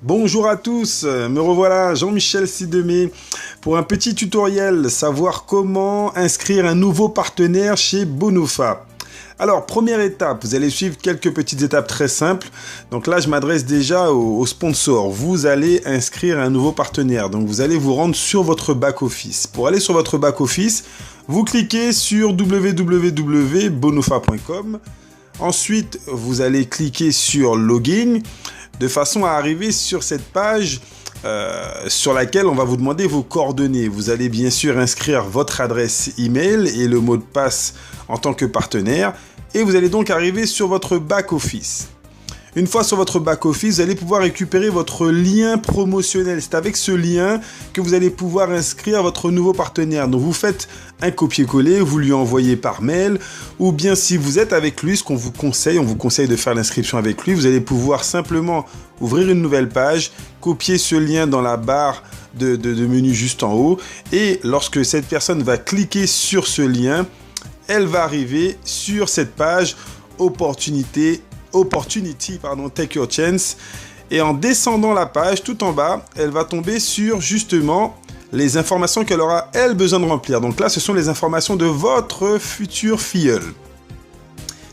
Bonjour à tous, me revoilà Jean-Michel Sidemé pour un petit tutoriel, savoir comment inscrire un nouveau partenaire chez Bonofa. Alors, première étape, vous allez suivre quelques petites étapes très simples. Donc là, je m'adresse déjà aux sponsors. Vous allez inscrire un nouveau partenaire. Donc, vous allez vous rendre sur votre back-office. Pour aller sur votre back-office, vous cliquez sur www.bonofa.com. Ensuite, vous allez cliquer sur Login de façon à arriver sur cette page sur laquelle on va vous demander vos coordonnées. Vous allez bien sûr inscrire votre adresse email et le mot de passe en tant que partenaire et vous allez donc arriver sur votre back-office. Une fois sur votre back-office, vous allez pouvoir récupérer votre lien promotionnel. C'est avec ce lien que vous allez pouvoir inscrire votre nouveau partenaire. Donc vous faites un copier-coller, vous lui envoyez par mail, ou bien si vous êtes avec lui, ce qu'on vous conseille, on vous conseille de faire l'inscription avec lui, vous allez pouvoir simplement ouvrir une nouvelle page, copier ce lien dans la barre de menu juste en haut, et lorsque cette personne va cliquer sur ce lien, elle va arriver sur cette page Opportunity, Take Your Chance. Et en descendant la page, tout en bas, elle va tomber sur justement les informations qu'elle aura, elle, besoin de remplir. Donc là, ce sont les informations de votre futur filleul.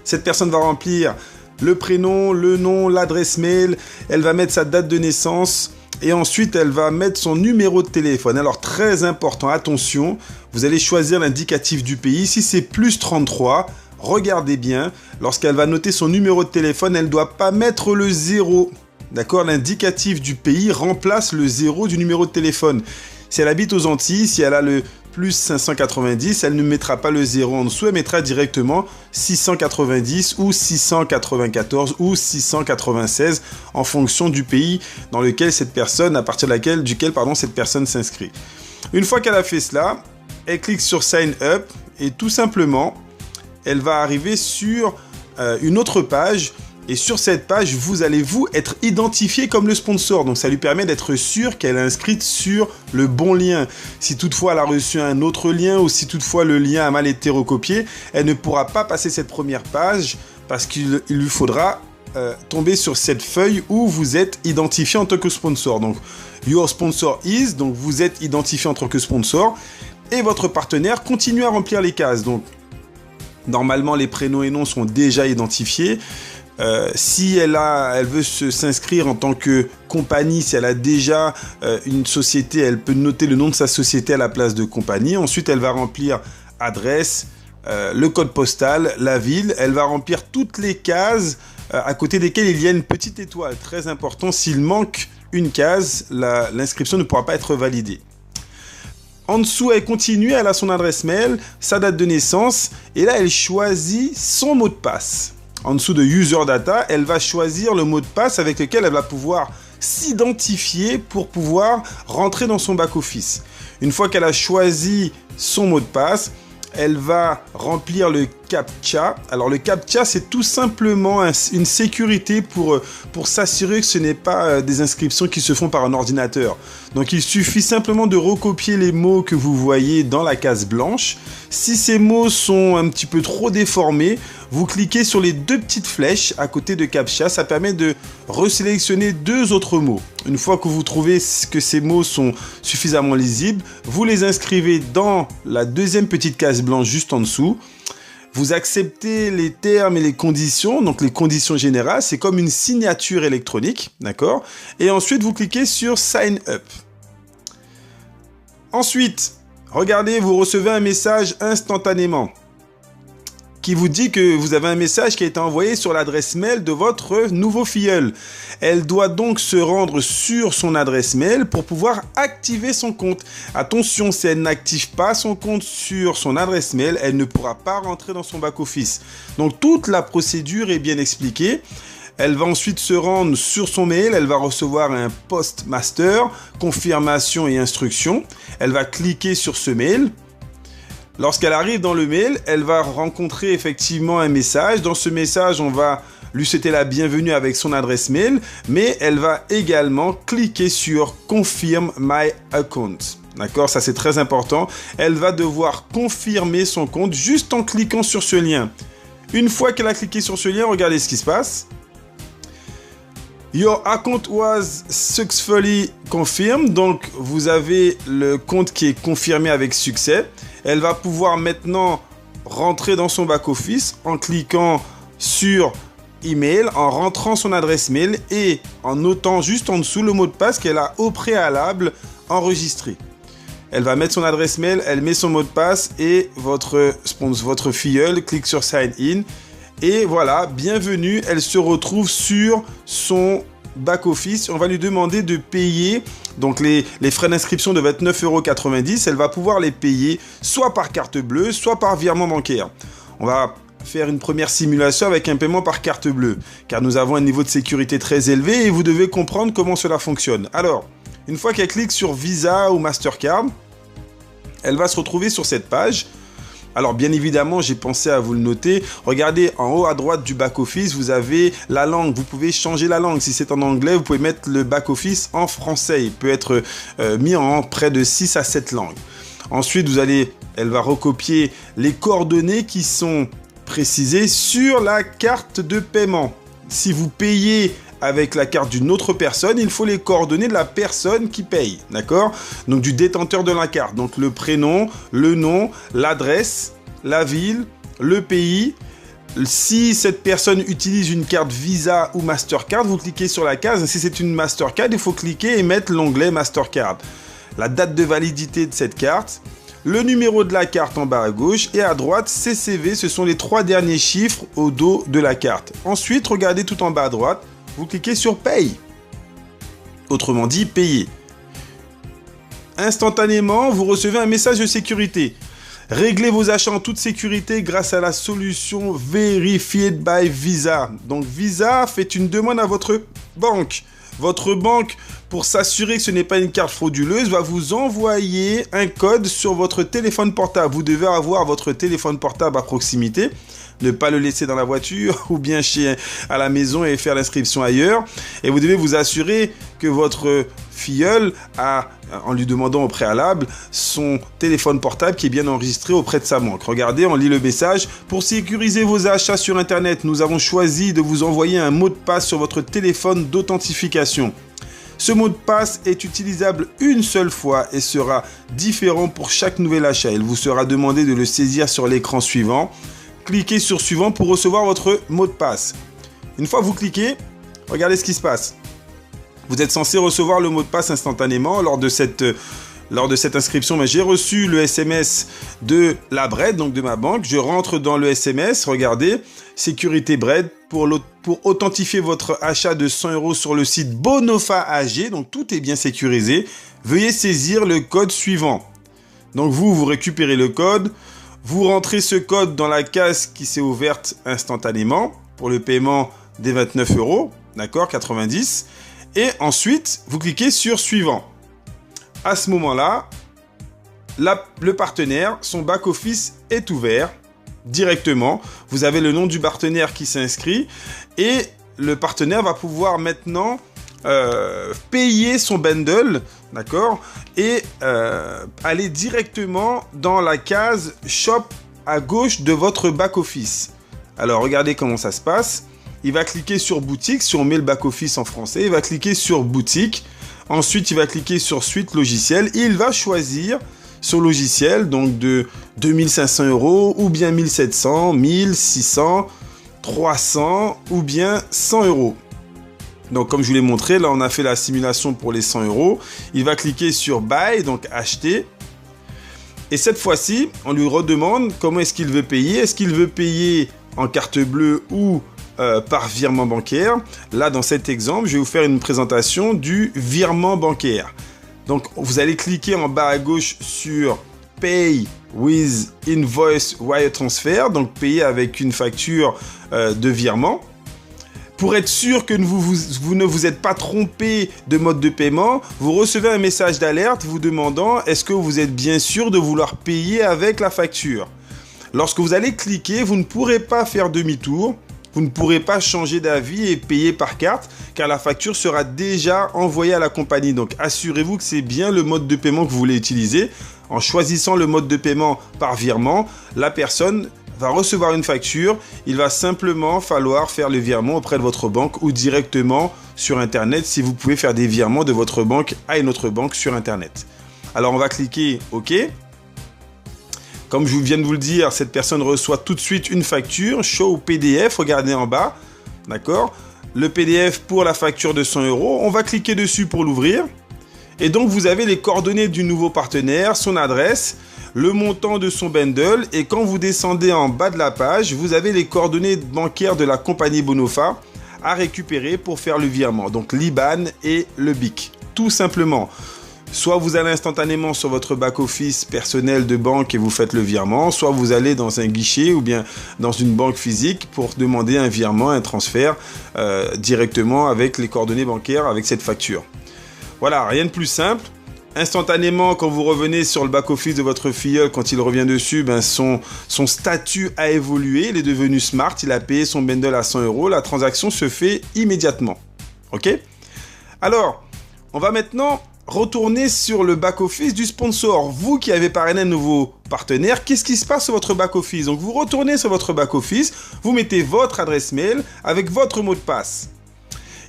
Cette personne va remplir le prénom, le nom, l'adresse mail. Elle va mettre sa date de naissance. Et ensuite, elle va mettre son numéro de téléphone. Alors, très important, attention, vous allez choisir l'indicatif du pays. Si c'est plus 33, regardez bien, lorsqu'elle va noter son numéro de téléphone, elle ne doit pas mettre le 0. D'accord? L'indicatif du pays remplace le 0 du numéro de téléphone. Si elle habite aux Antilles, si elle a le plus 590, elle ne mettra pas le 0 en dessous, elle mettra directement 690 ou 694 ou 696 en fonction du pays dans lequel cette personne, à partir duquel cette personne s'inscrit. Une fois qu'elle a fait cela, elle clique sur Sign Up et tout simplement, elle va arriver sur une autre page. Et sur cette page, vous allez être identifié comme le sponsor. Donc, ça lui permet d'être sûr qu'elle est inscrite sur le bon lien. Si toutefois elle a reçu un autre lien ou si toutefois le lien a mal été recopié, elle ne pourra pas passer cette première page parce qu'il lui faudra tomber sur cette feuille où vous êtes identifié en tant que sponsor. Donc, your sponsor is, donc vous êtes identifié en tant que sponsor et votre partenaire continue à remplir les cases. Donc, normalement, les prénoms et noms sont déjà identifiés. Si elle veut s'inscrire en tant que compagnie, si elle a déjà une société, elle peut noter le nom de sa société à la place de compagnie. Ensuite, elle va remplir adresse, le code postal, la ville. Elle va remplir toutes les cases à côté desquelles il y a une petite étoile. Très important, s'il manque une case, l'inscription ne pourra pas être validée. En dessous, elle continue, elle a son adresse mail, sa date de naissance, et là, elle choisit son mot de passe. En dessous de User Data, elle va choisir le mot de passe avec lequel elle va pouvoir s'identifier pour pouvoir rentrer dans son back-office. Une fois qu'elle a choisi son mot de passe, elle va remplir le CAPTCHA. Alors le CAPTCHA, c'est tout simplement une sécurité pour s'assurer que ce n'est pas des inscriptions qui se font par un ordinateur. Donc il suffit simplement de recopier les mots que vous voyez dans la case blanche. Si ces mots sont un petit peu trop déformés, vous cliquez sur les deux petites flèches à côté de CAPTCHA. Ça permet de resélectionner deux autres mots. Une fois que vous trouvez que ces mots sont suffisamment lisibles, vous les inscrivez dans la deuxième petite case blanche juste en dessous. Vous acceptez les termes et les conditions, donc les conditions générales, c'est comme une signature électronique, d'accord? Et ensuite, vous cliquez sur Sign Up. Ensuite, regardez, vous recevez un message instantanément qui vous dit que vous avez un message qui a été envoyé sur l'adresse mail de votre nouveau filleul. Elle doit donc se rendre sur son adresse mail pour pouvoir activer son compte. Attention, si elle n'active pas son compte sur son adresse mail, elle ne pourra pas rentrer dans son back-office. Donc, toute la procédure est bien expliquée. Elle va ensuite se rendre sur son mail, elle va recevoir un postmaster, confirmation et instruction. Elle va cliquer sur ce mail. Lorsqu'elle arrive dans le mail, elle va rencontrer effectivement un message. Dans ce message, on va lui souhaiter la bienvenue avec son adresse mail, mais elle va également cliquer sur « Confirm my account ». D'accord, ça c'est très important. Elle va devoir confirmer son compte juste en cliquant sur ce lien. Une fois qu'elle a cliqué sur ce lien, regardez ce qui se passe. Your account was successfully confirmed. Donc, vous avez le compte qui est confirmé avec succès. Elle va pouvoir maintenant rentrer dans son back-office en cliquant sur email, en rentrant son adresse mail et en notant juste en dessous le mot de passe qu'elle a au préalable enregistré. Elle va mettre son adresse mail, elle met son mot de passe et votre filleule clique sur Sign In. Et voilà, bienvenue, elle se retrouve sur son back-office. On va lui demander de payer donc les frais d'inscription de 29,90 €. Elle va pouvoir les payer soit par carte bleue, soit par virement bancaire. On va faire une première simulation avec un paiement par carte bleue, car nous avons un niveau de sécurité très élevé et vous devez comprendre comment cela fonctionne. Alors, une fois qu'elle clique sur Visa ou Mastercard, elle va se retrouver sur cette page. Alors bien évidemment, j'ai pensé à vous le noter. Regardez en haut à droite du back-office, vous avez la langue. Vous pouvez changer la langue. Si c'est en anglais, vous pouvez mettre le back-office en français. Il peut être mis en près de 6 à 7 langues. Ensuite, elle va recopier les coordonnées qui sont précisées sur la carte de paiement. Si vous payez avec la carte d'une autre personne, il faut les coordonnées de la personne qui paye, d'accord? Donc du détenteur de la carte, donc le prénom, le nom, l'adresse, la ville, le pays. Si cette personne utilise une carte Visa ou Mastercard, vous cliquez sur la case. Si c'est une Mastercard, il faut cliquer et mettre l'onglet Mastercard. La date de validité de cette carte, le numéro de la carte en bas à gauche et à droite, CCV, ce sont les 3 derniers chiffres au dos de la carte. Ensuite, regardez tout en bas à droite, vous cliquez sur Paye. Autrement dit, payer. Instantanément, vous recevez un message de sécurité. Réglez vos achats en toute sécurité grâce à la solution Verified by Visa. Donc Visa fait une demande à votre banque. Votre banque, pour s'assurer que ce n'est pas une carte frauduleuse, va vous envoyer un code sur votre téléphone portable. Vous devez avoir votre téléphone portable à proximité. Ne pas le laisser dans la voiture ou bien à la maison et faire l'inscription ailleurs. Et vous devez vous assurer que votre filleule a, en lui demandant au préalable, son téléphone portable qui est bien enregistré auprès de sa banque. Regardez, on lit le message. Pour sécuriser vos achats sur Internet, nous avons choisi de vous envoyer un mot de passe sur votre téléphone d'authentification. Ce mot de passe est utilisable une seule fois et sera différent pour chaque nouvel achat. Il vous sera demandé de le saisir sur l'écran suivant. Cliquez sur suivant pour recevoir votre mot de passe. Une fois que vous cliquez, regardez ce qui se passe. Vous êtes censé recevoir le mot de passe instantanément lors de cette inscription. Mais j'ai reçu le SMS de la Bread, donc de ma banque. Je rentre dans le SMS, regardez, sécurité Bread pour authentifier votre achat de 100 € sur le site Bonofa AG. Donc tout est bien sécurisé. Veuillez saisir le code suivant. Donc vous récupérez le code. Vous rentrez ce code dans la case qui s'est ouverte instantanément pour le paiement des 29 €, d'accord, 90. Et ensuite, vous cliquez sur suivant. À ce moment-là, le partenaire, son back-office est ouvert directement. Vous avez le nom du partenaire qui s'inscrit et le partenaire va pouvoir maintenant payer son bundle, d'accord, et aller directement dans la case Shop à gauche de votre back-office. Alors, regardez comment ça se passe. Il va cliquer sur Boutique, si on met le back-office en français, il va cliquer sur Boutique. Ensuite, il va cliquer sur Suite logiciel et il va choisir son logiciel, donc de 2500 € ou bien 1700, 1600, 300 ou bien 100 €. Donc comme je vous l'ai montré, là on a fait la simulation pour les 100 €. Il va cliquer sur Buy, donc acheter. Et cette fois-ci, on lui redemande comment est-ce qu'il veut payer. Est-ce qu'il veut payer en carte bleue ou par virement bancaire? Là, dans cet exemple, je vais vous faire une présentation du virement bancaire. Donc vous allez cliquer en bas à gauche sur Pay with Invoice Wire Transfer, donc payer avec une facture de virement. Pour être sûr que vous ne vous êtes pas trompé de mode de paiement, vous recevez un message d'alerte vous demandant est-ce que vous êtes bien sûr de vouloir payer avec la facture. Lorsque vous allez cliquer, vous ne pourrez pas faire demi-tour, vous ne pourrez pas changer d'avis et payer par carte car la facture sera déjà envoyée à la compagnie. Donc assurez-vous que c'est bien le mode de paiement que vous voulez utiliser. En choisissant le mode de paiement par virement, la personne va recevoir une facture, il va simplement falloir faire le virement auprès de votre banque ou directement sur Internet si vous pouvez faire des virements de votre banque à une autre banque sur Internet. Alors on va cliquer OK. Comme je viens de vous le dire, cette personne reçoit tout de suite une facture, Show PDF, regardez en bas, d'accord? Le PDF pour la facture de 100 €, on va cliquer dessus pour l'ouvrir. Et donc vous avez les coordonnées du nouveau partenaire, son adresse, le montant de son bundle, et quand vous descendez en bas de la page, vous avez les coordonnées bancaires de la compagnie Bonofa à récupérer pour faire le virement, donc l'IBAN et le BIC, tout simplement. Soit vous allez instantanément sur votre back-office personnel de banque et vous faites le virement, soit vous allez dans un guichet ou bien dans une banque physique pour demander un virement, un transfert directement avec les coordonnées bancaires avec cette facture. Voilà, rien de plus simple. Instantanément, quand vous revenez sur le back-office de votre filleul, quand il revient dessus, ben son statut a évolué, il est devenu smart, il a payé son bundle à 100 €, la transaction se fait immédiatement. Ok? Alors, on va maintenant retourner sur le back-office du sponsor. Vous qui avez parrainé un nouveau partenaire, qu'est-ce qui se passe sur votre back-office? Donc, vous retournez sur votre back-office, vous mettez votre adresse mail avec votre mot de passe.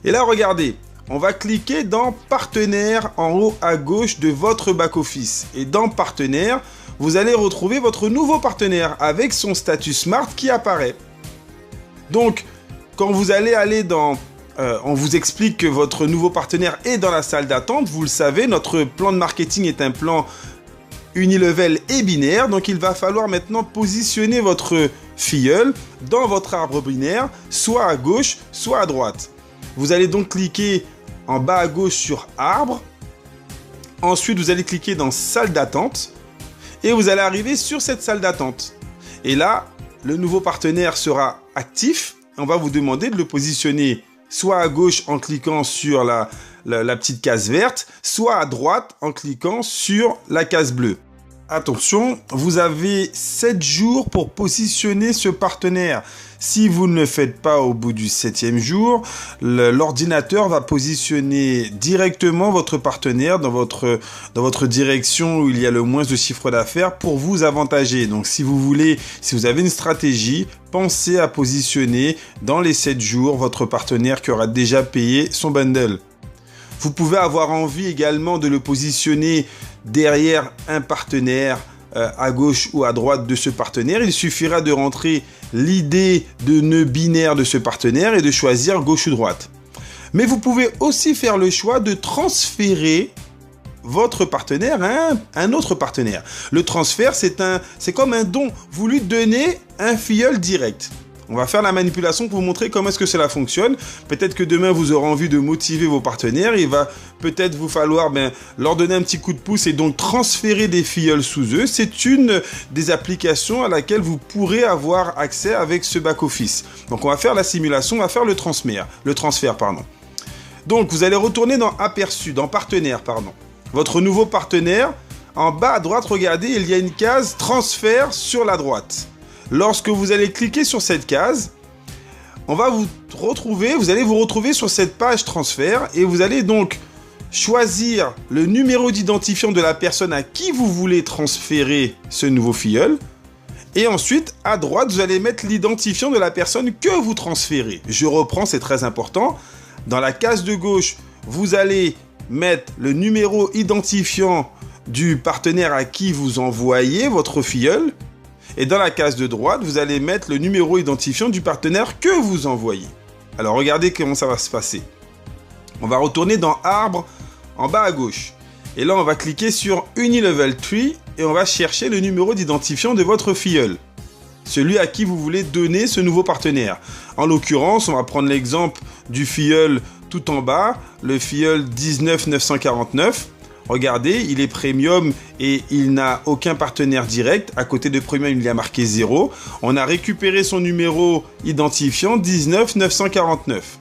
Et là, regardez, on va cliquer dans Partenaire en haut à gauche de votre back-office. Et dans Partenaire, vous allez retrouver votre nouveau partenaire avec son statut Smart qui apparaît. Donc, quand vous allez aller dans... on vous explique que votre nouveau partenaire est dans la salle d'attente. Vous le savez, notre plan de marketing est un plan unilevel et binaire. Donc, il va falloir maintenant positionner votre filleul dans votre arbre binaire, soit à gauche, soit à droite. Vous allez donc cliquer en bas à gauche sur arbre. Ensuite, vous allez cliquer dans salle d'attente et vous allez arriver sur cette salle d'attente. Et là, le nouveau partenaire sera actif. On va vous demander de le positionner soit à gauche en cliquant sur la petite case verte, soit à droite en cliquant sur la case bleue. Attention, vous avez 7 jours pour positionner ce partenaire. Si vous ne le faites pas au bout du 7e jour, l'ordinateur va positionner directement votre partenaire dans votre direction où il y a le moins de chiffre d'affaires pour vous avantager. Donc si vous avez une stratégie, pensez à positionner dans les 7 jours votre partenaire qui aura déjà payé son bundle. Vous pouvez avoir envie également de le positionner derrière un partenaire à gauche ou à droite de ce partenaire. Il suffira de rentrer l'idée de nœud binaire de ce partenaire et de choisir gauche ou droite. Mais vous pouvez aussi faire le choix de transférer votre partenaire à un autre partenaire. Le transfert, c'est comme un don. Vous lui donnez un filleul direct. On va faire la manipulation pour vous montrer comment est-ce que cela fonctionne. Peut-être que demain, vous aurez envie de motiver vos partenaires. Il va peut-être vous falloir leur donner un petit coup de pouce et donc transférer des filleuls sous eux. C'est une des applications à laquelle vous pourrez avoir accès avec ce back-office. Donc, on va faire la simulation, on va faire le transfert. Donc, vous allez retourner dans Aperçu, dans Partenaire, Votre nouveau partenaire, en bas à droite, regardez, il y a une case Transfert sur la droite. Lorsque vous allez cliquer sur cette case, vous allez vous retrouver sur cette page transfert et vous allez donc choisir le numéro d'identifiant de la personne à qui vous voulez transférer ce nouveau filleul. Et ensuite, à droite, vous allez mettre l'identifiant de la personne que vous transférez. Je reprends, c'est très important. Dans la case de gauche, vous allez mettre le numéro identifiant du partenaire à qui vous envoyez votre filleul. Et dans la case de droite, vous allez mettre le numéro identifiant du partenaire que vous envoyez. Alors, regardez comment ça va se passer. On va retourner dans Arbre, en bas à gauche. Et là, on va cliquer sur Unilevel Tree et on va chercher le numéro d'identifiant de votre filleul. Celui à qui vous voulez donner ce nouveau partenaire. En l'occurrence, on va prendre l'exemple du filleul tout en bas, le filleul 19949. Regardez, il est premium et il n'a aucun partenaire direct. À côté de premium, il y a marqué 0. On a récupéré son numéro identifiant 19949.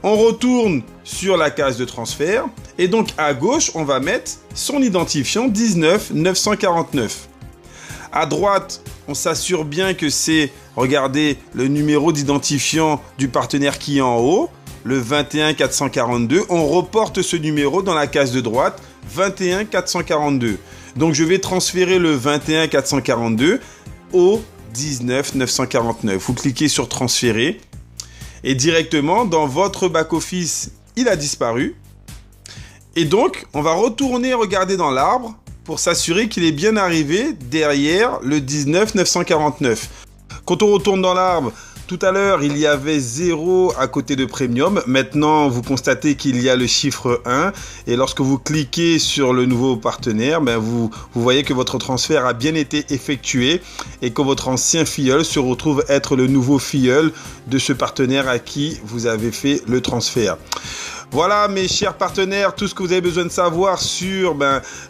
On retourne sur la case de transfert et donc à gauche, on va mettre son identifiant 19949. À droite, on s'assure bien que c'est, regardez, le numéro d'identifiant du partenaire qui est en haut, le 21442. On reporte ce numéro dans la case de droite, 21442. Donc, je vais transférer le 21442 au 19 949. Vous cliquez sur transférer et directement dans votre back-office, il a disparu. Et donc, on va retourner regarder dans l'arbre pour s'assurer qu'il est bien arrivé derrière le 19 949. Quand on retourne dans l'arbre, tout à l'heure, il y avait 0 à côté de Premium. Maintenant, vous constatez qu'il y a le chiffre 1. Et lorsque vous cliquez sur le nouveau partenaire, vous voyez que votre transfert a bien été effectué et que votre ancien filleul se retrouve être le nouveau filleul de ce partenaire à qui vous avez fait le transfert. Voilà mes chers partenaires, tout ce que vous avez besoin de savoir sur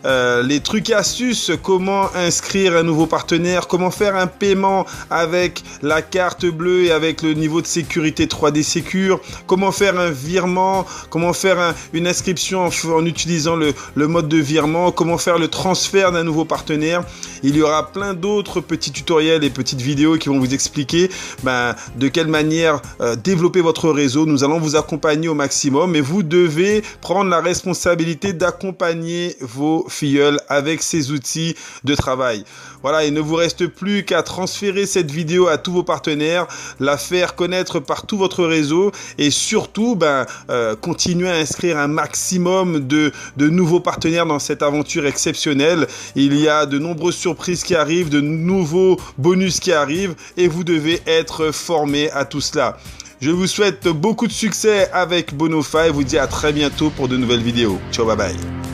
les trucs et astuces, comment inscrire un nouveau partenaire, comment faire un paiement avec la carte bleue et avec le niveau de sécurité 3D Secure, comment faire un virement, comment faire une inscription en utilisant le mode de virement, comment faire le transfert d'un nouveau partenaire. Il y aura plein d'autres petits tutoriels et petites vidéos qui vont vous expliquer de quelle manière développer votre réseau. Nous allons vous accompagner au maximum, mais vous devez prendre la responsabilité d'accompagner vos filleuls avec ces outils de travail. Voilà, il ne vous reste plus qu'à transférer cette vidéo à tous vos partenaires, la faire connaître par tout votre réseau et surtout continuer à inscrire un maximum de nouveaux partenaires dans cette aventure exceptionnelle. Il y a de nombreuses surprises qui arrivent, de nouveaux bonus qui arrivent et vous devez être formé à tout cela. Je vous souhaite beaucoup de succès avec Bonofa et vous dis à très bientôt pour de nouvelles vidéos. Ciao, bye bye.